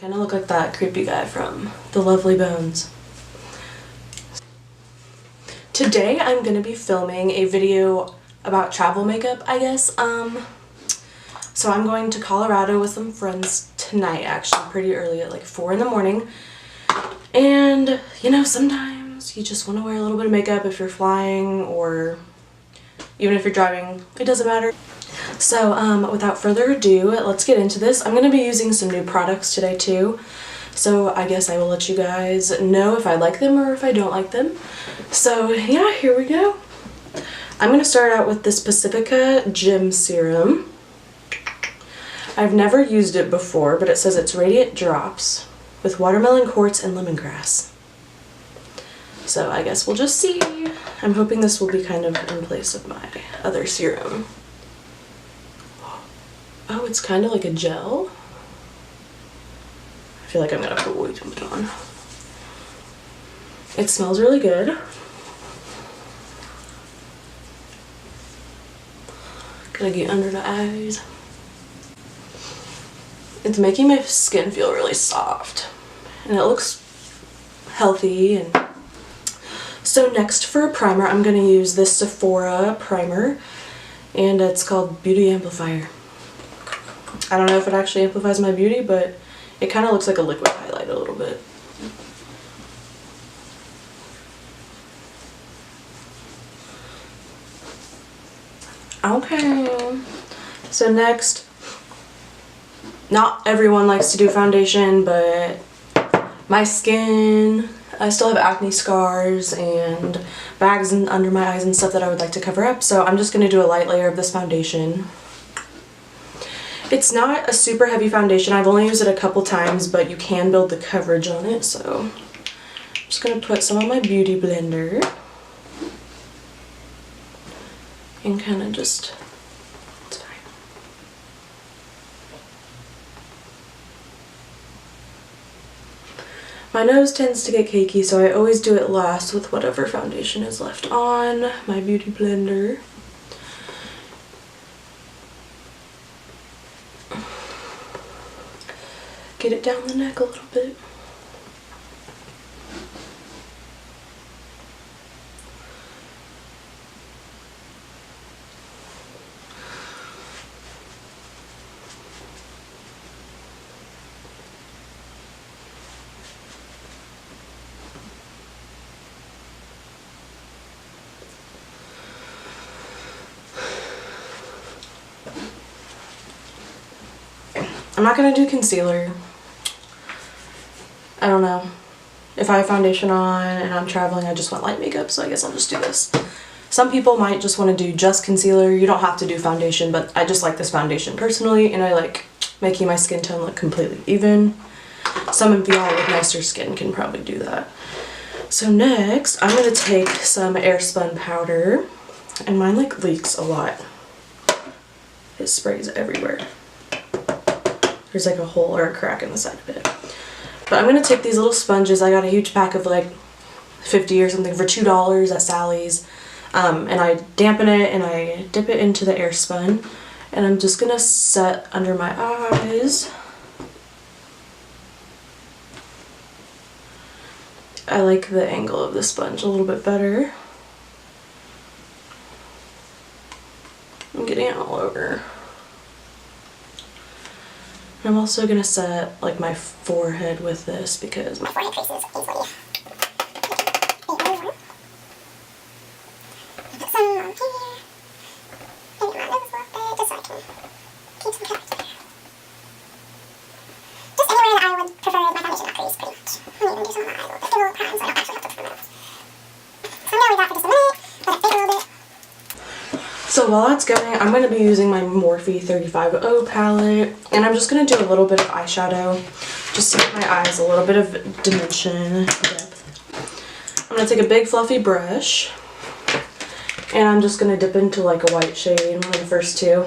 kind of look like that creepy guy from The Lovely Bones. Today I'm going to be filming a video about travel makeup, I guess. So I'm going to Colorado with some friends tonight, actually pretty early at like 4 in the morning. And, you know, sometimes you just want to wear a little bit of makeup if you're flying or even if you're driving, it doesn't matter. So without further ado, let's get into this. I'm going to be using some new products today too. So I guess I will let you guys know if I like them or if I don't like them. So yeah, here we go. I'm going to start out with this Pacifica Gem Serum. I've never used it before, but it says it's Radiant Drops with watermelon quartz and lemongrass. So I guess we'll just see. I'm hoping this will be kind of in place of my other serum. Oh, it's kind of like a gel. I feel like I'm gonna put way too much on. It smells really good. Gotta get under the eyes. It's making my skin feel really soft. And it looks healthy. And so next for a primer, I'm gonna use this Sephora primer. And it's called Beauty Amplifier. I don't know if it actually amplifies my beauty, but it kind of looks like a liquid highlight a little bit. Okay, so next, not everyone likes to do foundation, but my skin, I still have acne scars and bags under my eyes and stuff that I would like to cover up, so I'm just going to do a light layer of this foundation. It's not a super heavy foundation. I've only used it a couple times, but you can build the coverage on it. So I'm just going to put some on my beauty blender and kind of just, it's fine. My nose tends to get cakey, so I always do it last with whatever foundation is left on my beauty blender. Get it down the neck a little bit. I'm not gonna do concealer. I don't know. If I have foundation on and I'm traveling, I just want light makeup, so I guess I'll just do this. Some people might just want to do just concealer. You don't have to do foundation, but I just like this foundation personally, and I like making my skin tone look completely even. Some of y'all with nicer skin can probably do that. So next, I'm going to take some Airspun powder, and mine like leaks a lot. It sprays everywhere. There's like a hole or a crack in the side of it. But I'm going to take these little sponges. I got a huge pack of like 50 or something for $2 at Sally's. And I dampen it and I dip it into the Airspun. And I'm just going to set under my eyes. I like the angle of the sponge a little bit better. I'm getting it all over. I'm also going to set like my forehead with this because my forehead creases easily. Put some on here. Maybe my nose a little bit just so I can keep some coverage there. Just anywhere that I would prefer my foundation not crease pretty much. I'm even do some on my eye a little bit. Get a little prime so I don't actually have to put my nose. So I'm going to leave that for just a minute. Let it bake a little bit. So while that's going, I'm going to be using my Morphe 35O palette, and I'm just going to do a little bit of eyeshadow, just to give my eyes a little bit of dimension, depth. I'm going to take a big fluffy brush, and I'm just going to dip into like a white shade, one of the first two,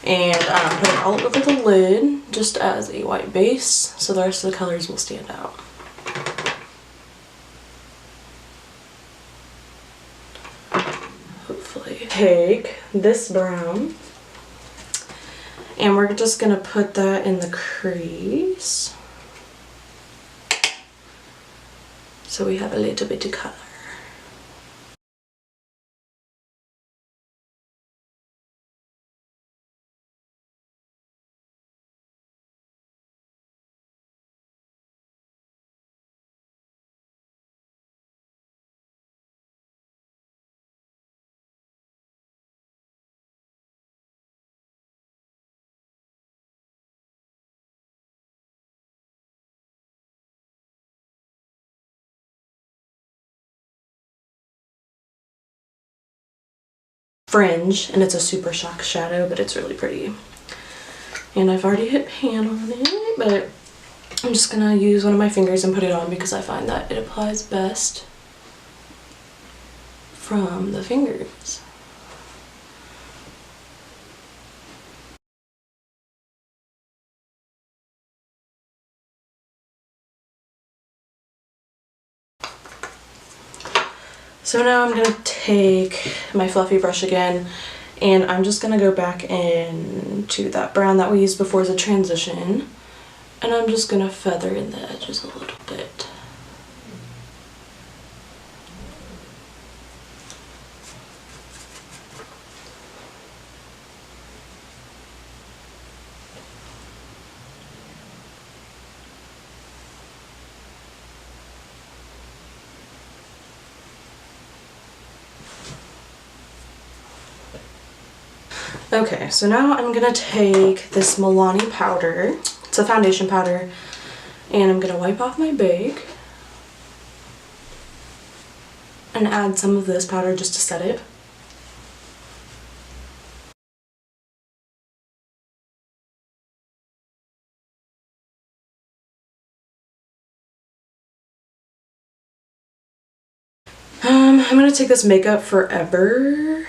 and put it all over the lid, just as a white base, so the rest of the colors will stand out. Take this brown And we're just going to put that in the crease. So we have a little bit of color. Fringe, and it's a super shock shadow, but it's really pretty. And I've already hit pan on it, but I'm just gonna use one of my fingers and put it on because I find that it applies best from the fingers. So now I'm gonna take my fluffy brush again, and I'm just gonna go back into that brown that we used before as a transition, and I'm just gonna feather in the edges a little bit. Okay, so now I'm gonna take this Milani powder, it's a foundation powder, and I'm gonna wipe off my bag and add some of this powder just to set it. I'm gonna take this Makeup Forever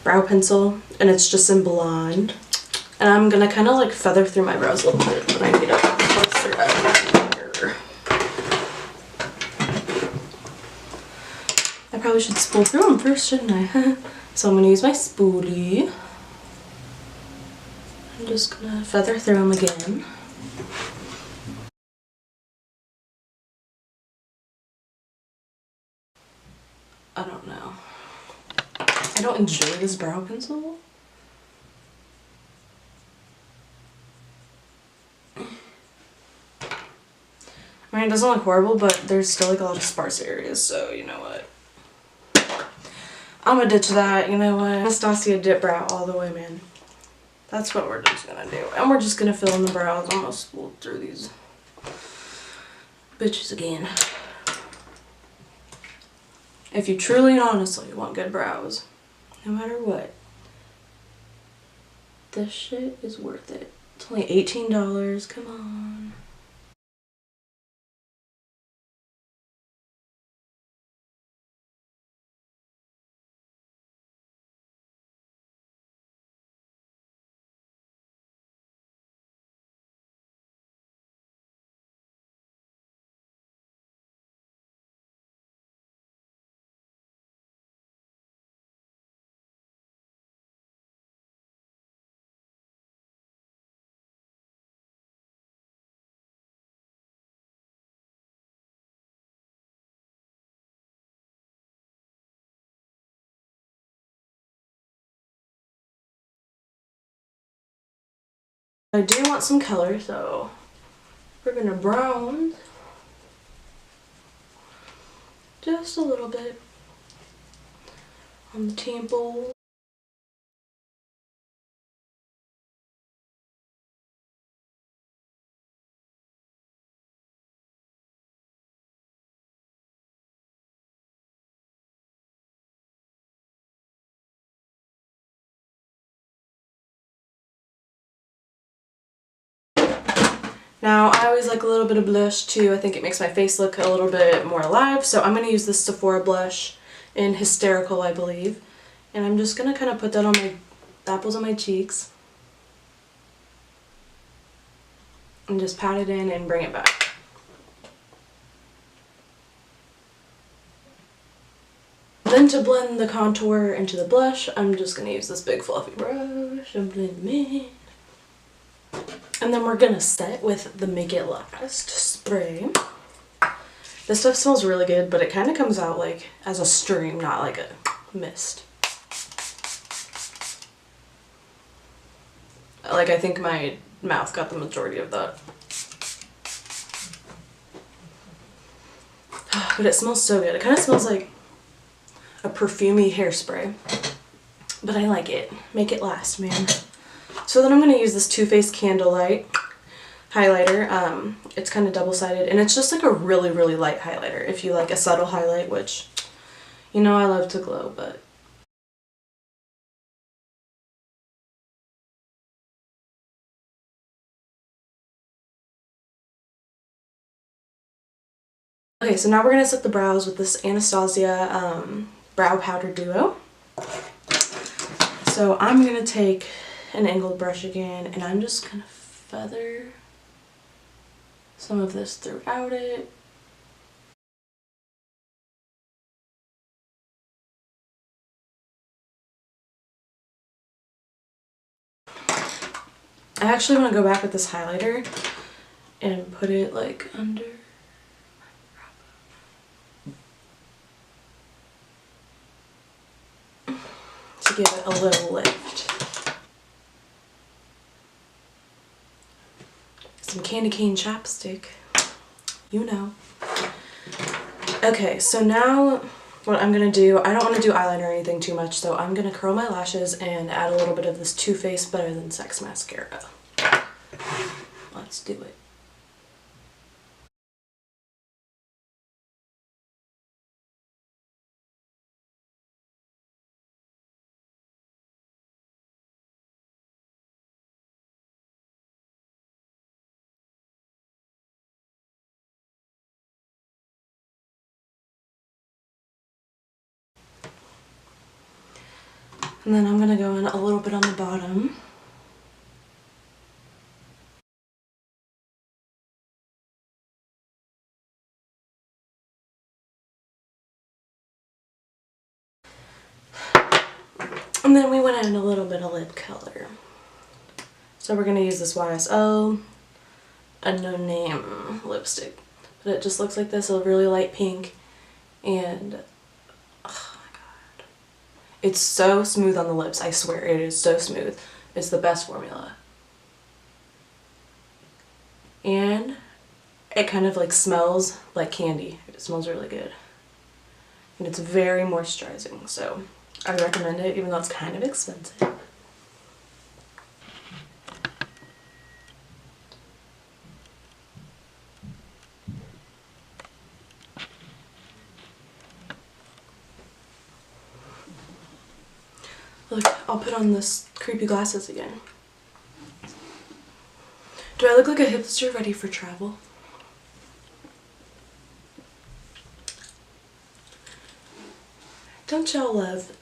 brow pencil, and it's just in blonde, and I'm gonna kind of like feather through my brows a little bit, but I need a closer here. I probably should spool through them first, shouldn't I? So I'm gonna use my spoolie. I'm just gonna feather through them again. I don't know. I don't enjoy this brow pencil. I mean, it doesn't look horrible, but there's still like a lot of sparse areas, so you know what. I'm gonna ditch that, you know what. Anastasia dip brow all the way, man. That's what we're just gonna do. And we're just gonna fill in the brows. I'm gonna spool through these bitches again. If you truly and honestly want good brows, no matter what, this shit is worth it. It's only $18, come on. I do want some color, so we're gonna brown just a little bit on the temple. Now, I always like a little bit of blush too. I think it makes my face look a little bit more alive. So I'm going to use this Sephora blush in Hysterical, I believe. And I'm just going to kind of put that on my apples on my cheeks. And just pat it in and bring it back. Then to blend the contour into the blush, I'm just going to use this big fluffy brush and blend them in. And then we're gonna set with the Make It Last spray. This stuff smells really good, but it kind of comes out like as a stream, not like a mist. Like, I think my mouth got the majority of that. But it smells so good. It kind of smells like a perfumey hairspray. But I like it. Make it last, man. So then I'm going to use this Too Faced Candlelight highlighter. It's kind of double-sided, and it's just like a really, really light highlighter. If you like a subtle highlight, which, you know I love to glow, but... Okay, so now we're going to set the brows with this Anastasia Brow Powder Duo. So I'm going to take an angled brush again, and I'm just going to feather some of this throughout it. I actually want to go back with this highlighter and put it like under to give it a little lift. Some candy cane chapstick, you know. Okay, so now what I'm gonna do, I don't want to do eyeliner or anything too much, so I'm gonna curl my lashes and add a little bit of this Too Faced Better Than Sex mascara. Let's do it. And then I'm gonna go in a little bit on the bottom. And then we went in a little bit of lip color. So we're gonna use this YSL, a no-name lipstick. But it just looks like this, a really light pink, and oh my god. It's so smooth on the lips, I swear, it is so smooth. It's the best formula. And it kind of like smells like candy. It smells really good. And it's very moisturizing, so I recommend it, even though it's kind of expensive. Look, I'll put on this creepy glasses again. Do I look like a hipster ready for travel? Don't y'all love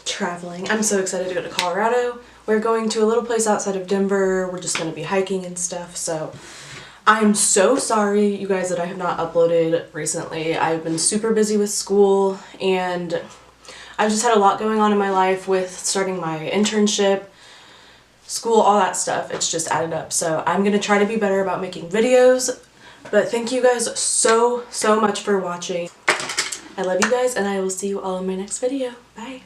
traveling? I'm so excited to go to Colorado. We're going to a little place outside of Denver. We're just going to be hiking and stuff, so I'm so sorry, you guys, that I have not uploaded recently. I've been super busy with school, and I've just had a lot going on in my life with starting my internship, school, all that stuff. It's just added up. So I'm going to try to be better about making videos. But thank you guys so much for watching. I love you guys, and I will see you all in my next video. Bye.